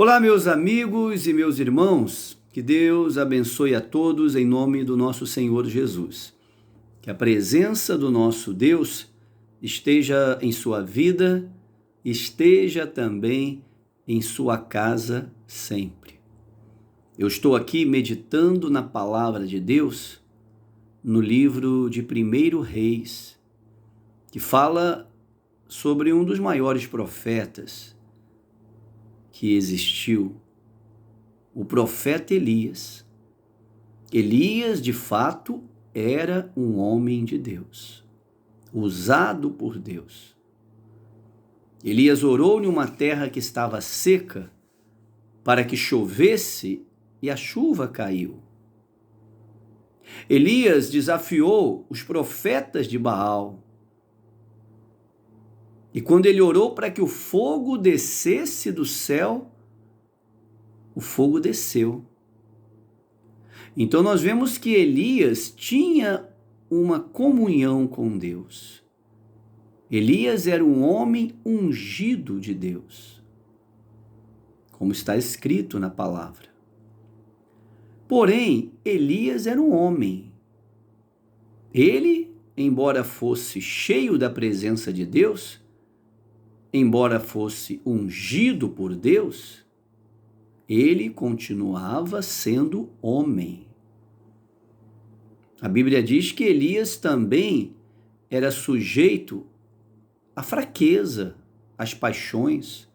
Olá, meus amigos e meus irmãos, que Deus abençoe a todos em nome do nosso Senhor Jesus. Que a presença do nosso Deus esteja em sua vida, esteja também em sua casa sempre. Eu estou aqui meditando na palavra de Deus no livro de 1 Reis, que fala sobre um dos maiores profetas que existiu, o profeta Elias. Elias, de fato, era um homem de Deus, usado por Deus. Elias orou em uma terra que estava seca para que chovesse e a chuva caiu. Elias desafiou os profetas de Baal. E quando ele orou para que o fogo descesse do céu, o fogo desceu. Então nós vemos que Elias tinha uma comunhão com Deus. Elias era um homem ungido de Deus, como está escrito na palavra. Porém, Elias era um homem. Ele, embora fosse cheio da presença de Deus, embora fosse ungido por Deus, ele continuava sendo homem. A Bíblia diz que Elias também era sujeito à fraqueza, às paixões.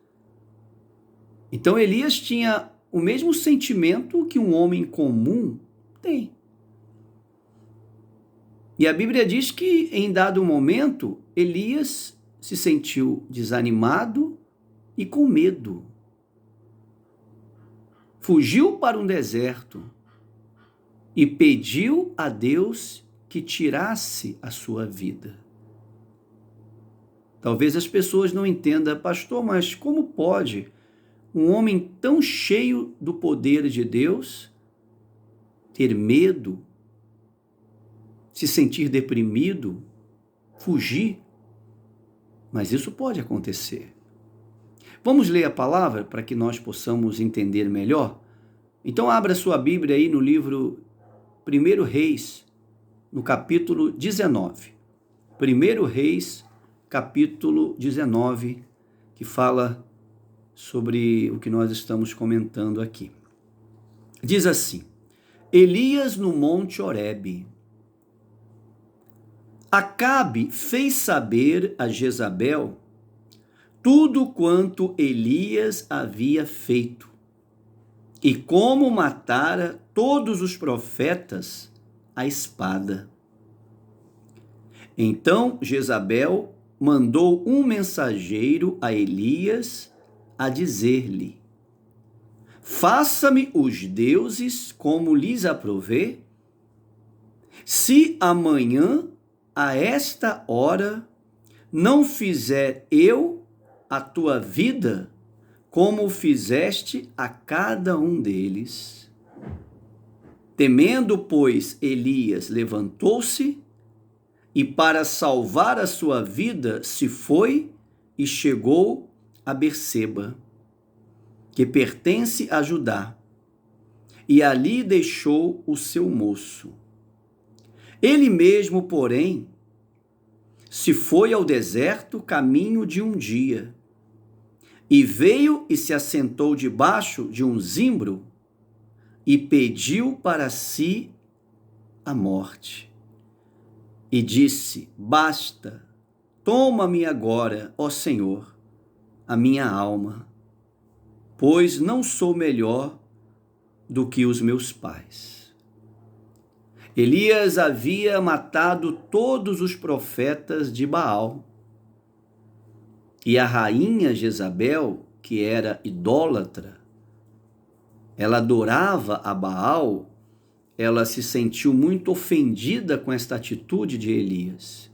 Então Elias tinha o mesmo sentimento que um homem comum tem. E a Bíblia diz que em dado momento Elias se sentiu desanimado e com medo. Fugiu para um deserto e pediu a Deus que tirasse a sua vida. Talvez as pessoas não entendam, pastor, mas como pode um homem tão cheio do poder de Deus ter medo, se sentir deprimido, fugir? Mas isso pode acontecer. Vamos ler a palavra para que nós possamos entender melhor? Então abra sua Bíblia aí no livro 1 Reis, no capítulo 19. 1 Reis, capítulo 19, que fala sobre o que nós estamos comentando aqui. Diz assim: Elias no monte Horebe. Acabe fez saber a Jezabel tudo quanto Elias havia feito e como matara todos os profetas à espada. Então Jezabel mandou um mensageiro a Elias a dizer-lhe: faça-me os deuses como lhes aprouver, se amanhã a esta hora não fizer eu a tua vida como fizeste a cada um deles. Temendo, pois, Elias levantou-se e para salvar a sua vida se foi e chegou a Berseba, que pertence a Judá, e ali deixou o seu moço. Ele mesmo, porém, se foi ao deserto caminho de um dia, e veio e se assentou debaixo de um zimbro, e pediu para si a morte. E disse: basta, toma-me agora, ó Senhor, a minha alma, pois não sou melhor do que os meus pais. Elias havia matado todos os profetas de Baal. E a rainha Jezabel, que era idólatra, ela adorava a Baal, ela se sentiu muito ofendida com esta atitude de Elias.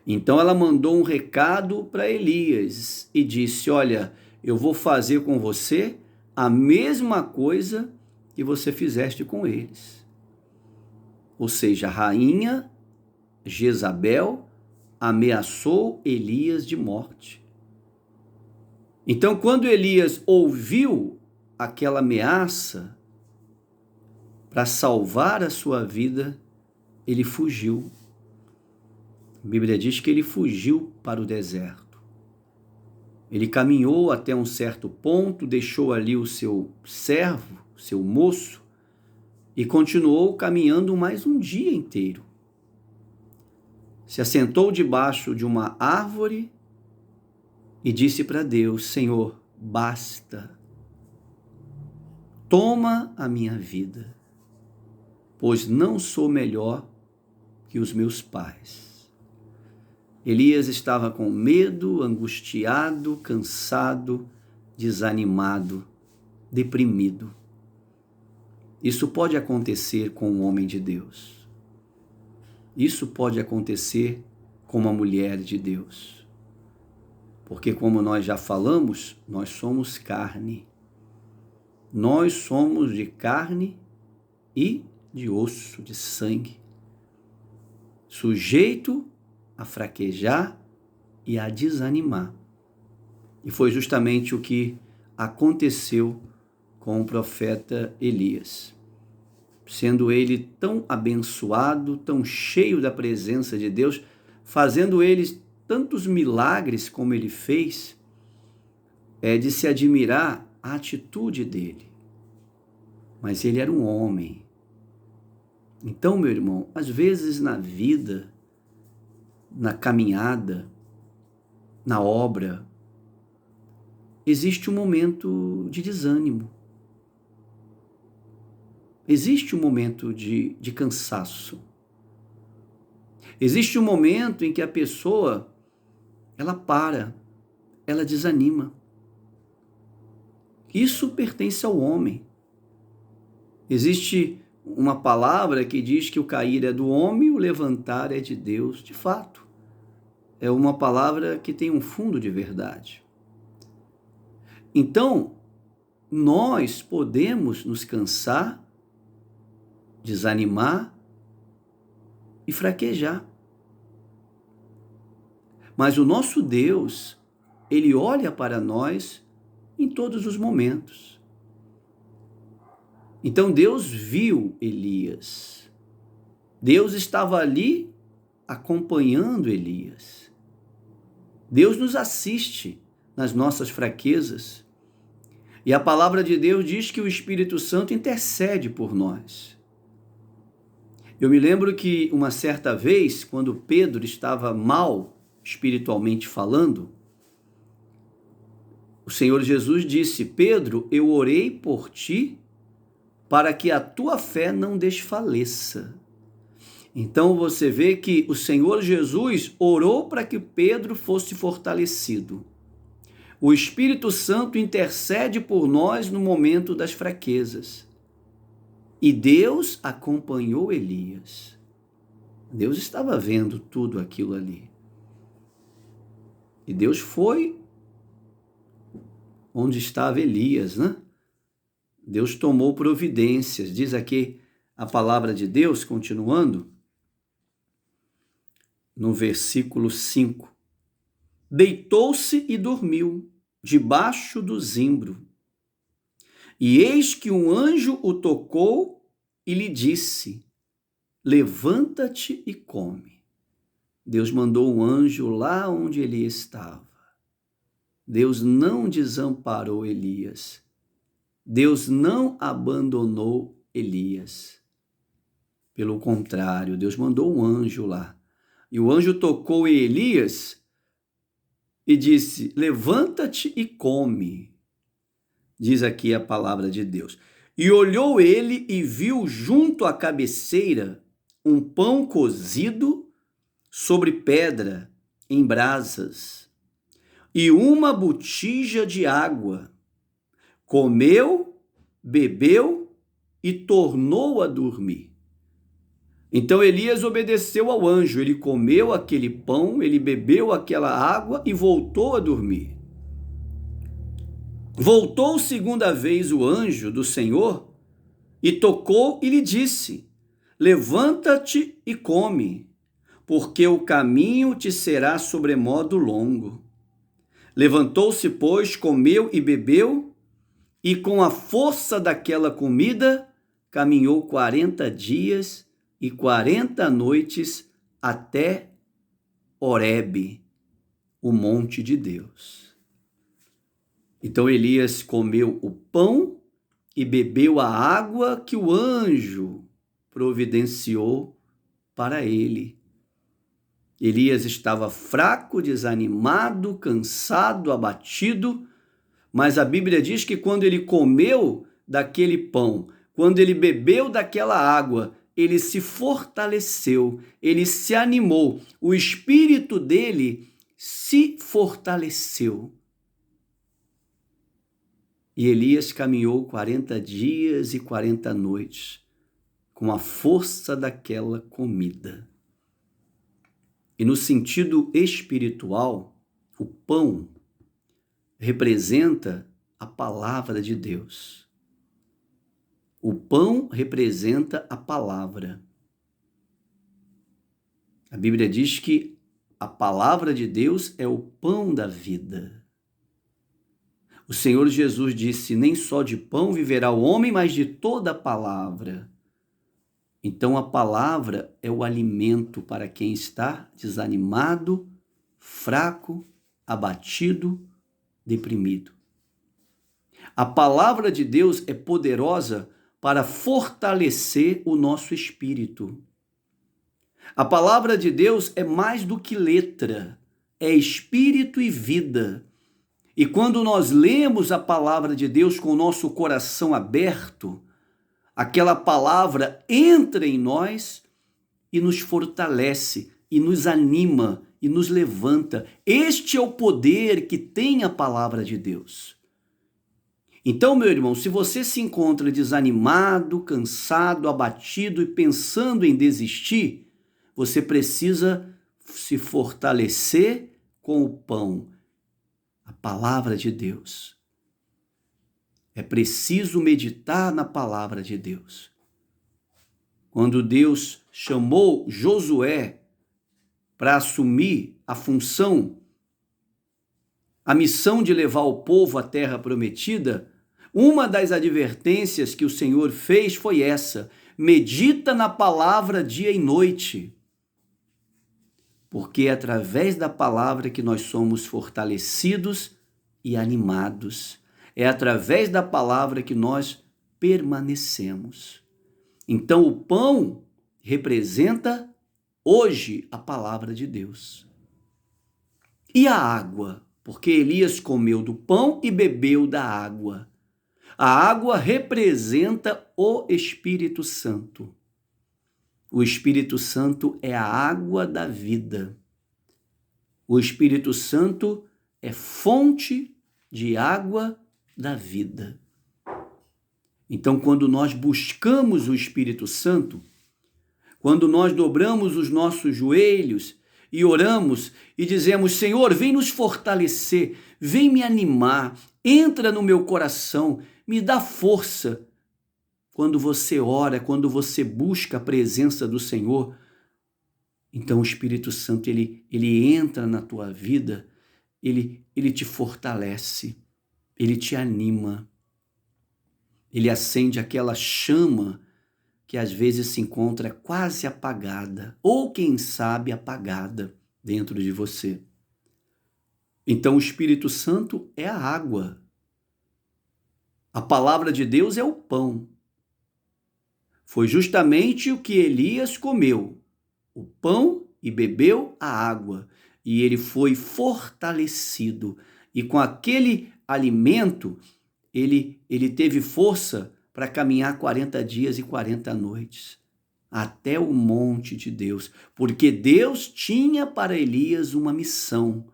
Então ela mandou um recado para Elias e disse: olha, eu vou fazer com você a mesma coisa que você fizeste com eles. Ou seja, a rainha Jezabel ameaçou Elias de morte. Então, quando Elias ouviu aquela ameaça para salvar a sua vida, ele fugiu. A Bíblia diz que ele fugiu para o deserto. Ele caminhou até um certo ponto, deixou ali o seu servo, o seu moço, e continuou caminhando mais um dia inteiro. Se assentou debaixo de uma árvore e disse para Deus: Senhor, basta. Toma a minha vida, pois não sou melhor que os meus pais. Elias estava com medo, angustiado, cansado, desanimado, deprimido. Isso pode acontecer com um homem de Deus. Isso pode acontecer com uma mulher de Deus. Porque, como nós já falamos, nós somos carne. Nós somos de carne e de osso, de sangue, sujeito a fraquejar e a desanimar. E foi justamente o que aconteceu com o profeta Elias. Sendo ele tão abençoado, tão cheio da presença de Deus, fazendo ele tantos milagres como ele fez, é de se admirar a atitude dele. Mas ele era um homem. Então, meu irmão, às vezes na vida, na caminhada, na obra, existe um momento de desânimo. Existe um momento de cansaço. Existe um momento em que a pessoa, ela para, ela desanima. Isso pertence ao homem. Existe uma palavra que diz que o cair é do homem, o levantar é de Deus. De fato, é uma palavra que tem um fundo de verdade. Então, nós podemos nos cansar, desanimar e fraquejar. Mas o nosso Deus, ele olha para nós em todos os momentos. Então Deus viu Elias. Deus estava ali acompanhando Elias. Deus nos assiste nas nossas fraquezas. E a palavra de Deus diz que o Espírito Santo intercede por nós. Eu me lembro que uma certa vez, quando Pedro estava mal, espiritualmente falando, o Senhor Jesus disse: Pedro, eu orei por ti para que a tua fé não desfaleça. Então você vê que o Senhor Jesus orou para que Pedro fosse fortalecido. O Espírito Santo intercede por nós no momento das fraquezas. E Deus acompanhou Elias. Deus estava vendo tudo aquilo ali. E Deus foi onde estava Elias, né? Deus tomou providências. Diz aqui a palavra de Deus, continuando, no versículo 5. Deitou-se e dormiu, debaixo do zimbro. E eis que um anjo o tocou e lhe disse: levanta-te e come. Deus mandou um anjo lá onde ele estava. Deus não desamparou Elias. Deus não abandonou Elias. Pelo contrário, Deus mandou um anjo lá. E o anjo tocou em Elias e disse: levanta-te e come. Diz aqui a palavra de Deus. E olhou ele e viu junto à cabeceira um pão cozido sobre pedra em brasas e uma botija de água. Comeu, bebeu e tornou a dormir. Então Elias obedeceu ao anjo, ele comeu aquele pão, ele bebeu aquela água e voltou a dormir. Voltou segunda vez o anjo do Senhor e tocou e lhe disse: levanta-te e come, porque o caminho te será sobremodo longo. Levantou-se, pois, comeu e bebeu, e com a força daquela comida, caminhou 40 dias e 40 noites até Horebe, o monte de Deus. Então Elias comeu o pão e bebeu a água que o anjo providenciou para ele. Elias estava fraco, desanimado, cansado, abatido, mas a Bíblia diz que quando ele comeu daquele pão, quando ele bebeu daquela água, ele se fortaleceu, ele se animou, o espírito dele se fortaleceu. E Elias caminhou 40 dias e 40 noites com a força daquela comida. E no sentido espiritual, o pão representa a palavra de Deus. O pão representa a palavra. A Bíblia diz que a palavra de Deus é o pão da vida. O Senhor Jesus disse: nem só de pão viverá o homem, mas de toda a palavra. Então a palavra é o alimento para quem está desanimado, fraco, abatido, deprimido. A palavra de Deus é poderosa para fortalecer o nosso espírito. A palavra de Deus é mais do que letra, é espírito e vida. E quando nós lemos a palavra de Deus com o nosso coração aberto, aquela palavra entra em nós e nos fortalece, e nos anima, e nos levanta. Este é o poder que tem a palavra de Deus. Então, meu irmão, se você se encontra desanimado, cansado, abatido e pensando em desistir, você precisa se fortalecer com o pão, a palavra de Deus. É preciso meditar na palavra de Deus. Quando Deus chamou Josué para assumir a função, a missão de levar o povo à terra prometida, uma das advertências que o Senhor fez foi essa: medita na palavra dia e noite. Porque é através da palavra que nós somos fortalecidos e animados. É através da palavra que nós permanecemos. Então o pão representa hoje a palavra de Deus. E a água? Porque Elias comeu do pão e bebeu da água. A água representa o Espírito Santo. O Espírito Santo é a água da vida. O Espírito Santo é fonte de água da vida. Então, quando nós buscamos o Espírito Santo, quando nós dobramos os nossos joelhos e oramos e dizemos: Senhor, vem nos fortalecer, vem me animar, entra no meu coração, me dá força. Quando você ora, quando você busca a presença do Senhor, então o Espírito Santo ele entra na tua vida, ele te fortalece, ele te anima, ele acende aquela chama que às vezes se encontra quase apagada, ou quem sabe apagada dentro de você. Então o Espírito Santo é a água. A palavra de Deus é o pão. Foi justamente o que Elias comeu, o pão, e bebeu a água, e ele foi fortalecido. E com aquele alimento, ele teve força para caminhar 40 dias e 40 noites, até o monte de Deus, porque Deus tinha para Elias uma missão.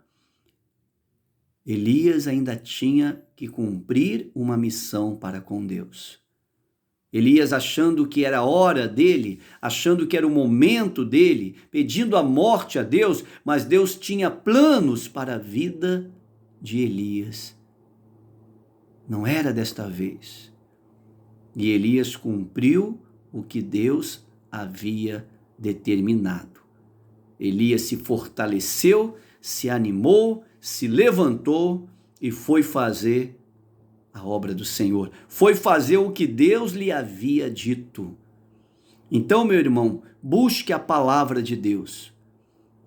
Elias ainda tinha que cumprir uma missão para com Deus. Elias achando que era a hora dele, achando que era o momento dele, pedindo a morte a Deus, mas Deus tinha planos para a vida de Elias. Não era desta vez. E Elias cumpriu o que Deus havia determinado. Elias se fortaleceu, se animou, se levantou e foi fazer a obra do Senhor. Foi fazer o que Deus lhe havia dito. Então, meu irmão, busque a palavra de Deus.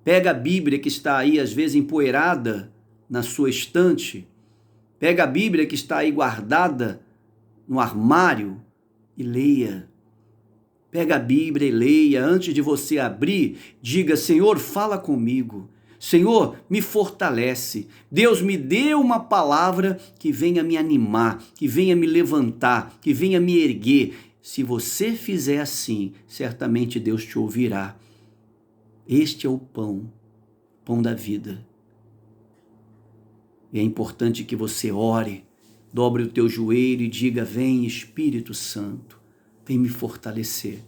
Pega a Bíblia que está aí, às vezes, empoeirada na sua estante. Pega a Bíblia que está aí guardada no armário e leia. Pega a Bíblia e leia. Antes de você abrir, diga: Senhor, fala comigo. Senhor, me fortalece. Deus, me dê uma palavra que venha me animar, que venha me levantar, que venha me erguer. Se você fizer assim, certamente Deus te ouvirá. Este é o pão da vida. E é importante que você ore, dobre o teu joelho e diga: vem Espírito Santo, vem me fortalecer.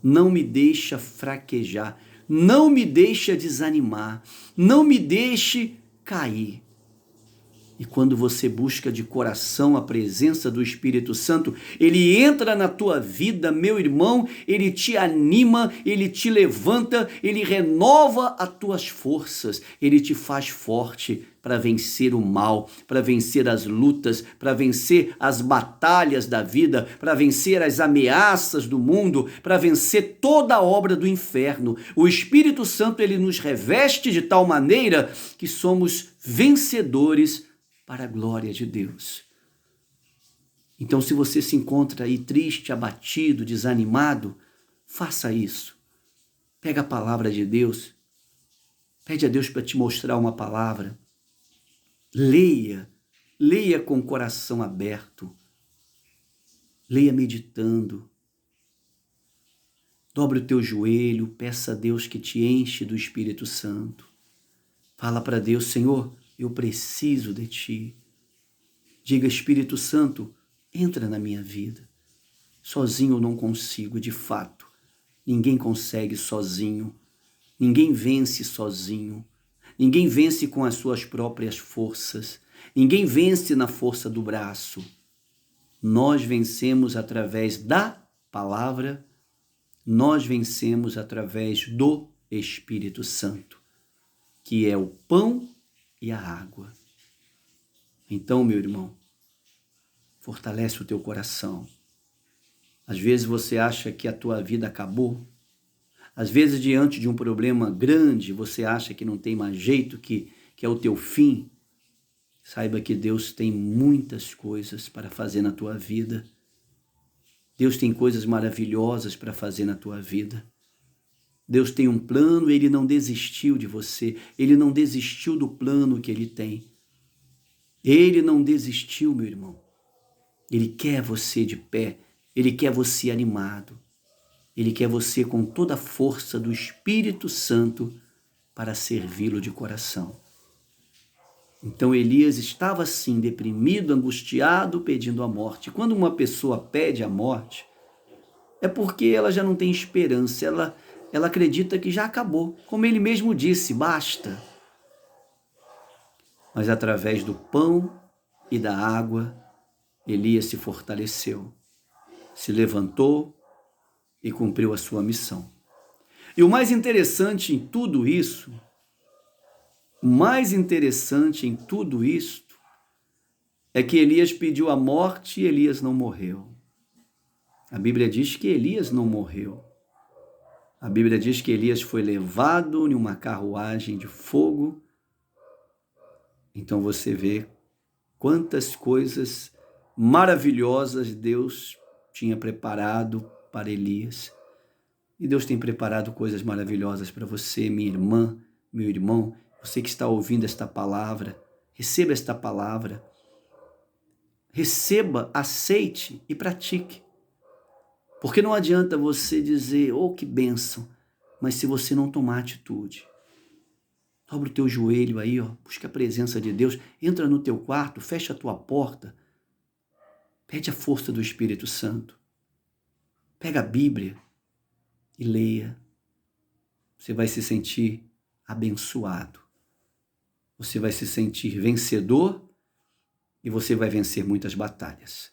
Não me deixa fraquejar, não me deixa desanimar, não me deixe cair. E quando você busca de coração a presença do Espírito Santo, ele entra na tua vida, meu irmão, ele te anima, ele te levanta, ele renova as tuas forças, ele te faz forte para vencer o mal, para vencer as lutas, para vencer as batalhas da vida, para vencer as ameaças do mundo, para vencer toda a obra do inferno. O Espírito Santo, ele nos reveste de tal maneira que somos vencedores para a glória de Deus. Então, se você se encontra aí triste, abatido, desanimado, faça isso. Pega a palavra de Deus, pede a Deus para te mostrar uma palavra. Leia com o coração aberto. Leia meditando. Dobre o teu joelho, peça a Deus que te enche do Espírito Santo. Fala para Deus: Senhor, eu preciso de ti. Diga: Espírito Santo, entra na minha vida. Sozinho eu não consigo, de fato. Ninguém consegue sozinho. Ninguém vence sozinho. Ninguém vence com as suas próprias forças. Ninguém vence na força do braço. Nós vencemos através da palavra. Nós vencemos através do Espírito Santo, que é o pão e a água. Então, meu irmão, fortalece o teu coração. Às vezes você acha que a tua vida acabou. Às vezes, diante de um problema grande, você acha que não tem mais jeito, que é o teu fim. Saiba que Deus tem muitas coisas para fazer na tua vida. Deus tem coisas maravilhosas para fazer na tua vida. Deus tem um plano, ele não desistiu de você, ele não desistiu do plano que ele tem. Ele não desistiu, meu irmão. Ele quer você de pé, ele quer você animado, ele quer você com toda a força do Espírito Santo para servi-lo de coração. Então Elias estava assim, deprimido, angustiado, pedindo a morte. Quando uma pessoa pede a morte, é porque ela já não tem esperança, ela acredita que já acabou. Como ele mesmo disse, basta. Mas através do pão e da água, Elias se fortaleceu, se levantou e cumpriu a sua missão. E o mais interessante em tudo isso, é que Elias pediu a morte e Elias não morreu. A Bíblia diz que Elias não morreu. A Bíblia diz que Elias foi levado em uma carruagem de fogo. Então você vê quantas coisas maravilhosas Deus tinha preparado para Elias. E Deus tem preparado coisas maravilhosas para você, minha irmã, meu irmão, você que está ouvindo esta palavra. Receba esta palavra. Receba, aceite e pratique. Porque não adianta você dizer: oh, que bênção, mas se você não tomar atitude. Dobra o teu joelho aí, ó, busca a presença de Deus, entra no teu quarto, fecha a tua porta, pede a força do Espírito Santo. Pega a Bíblia e leia. Você vai se sentir abençoado. Você vai se sentir vencedor e você vai vencer muitas batalhas.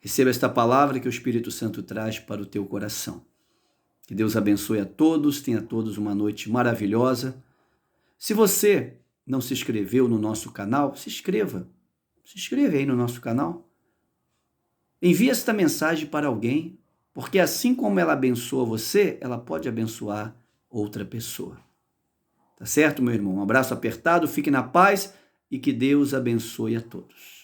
Receba esta palavra que o Espírito Santo traz para o teu coração. Que Deus abençoe a todos, tenha a todos uma noite maravilhosa. Se você não se inscreveu no nosso canal, se inscreva. Se inscreve aí no nosso canal. Envie esta mensagem para alguém, porque assim como ela abençoa você, ela pode abençoar outra pessoa. Tá certo, meu irmão? Um abraço apertado, fique na paz e que Deus abençoe a todos.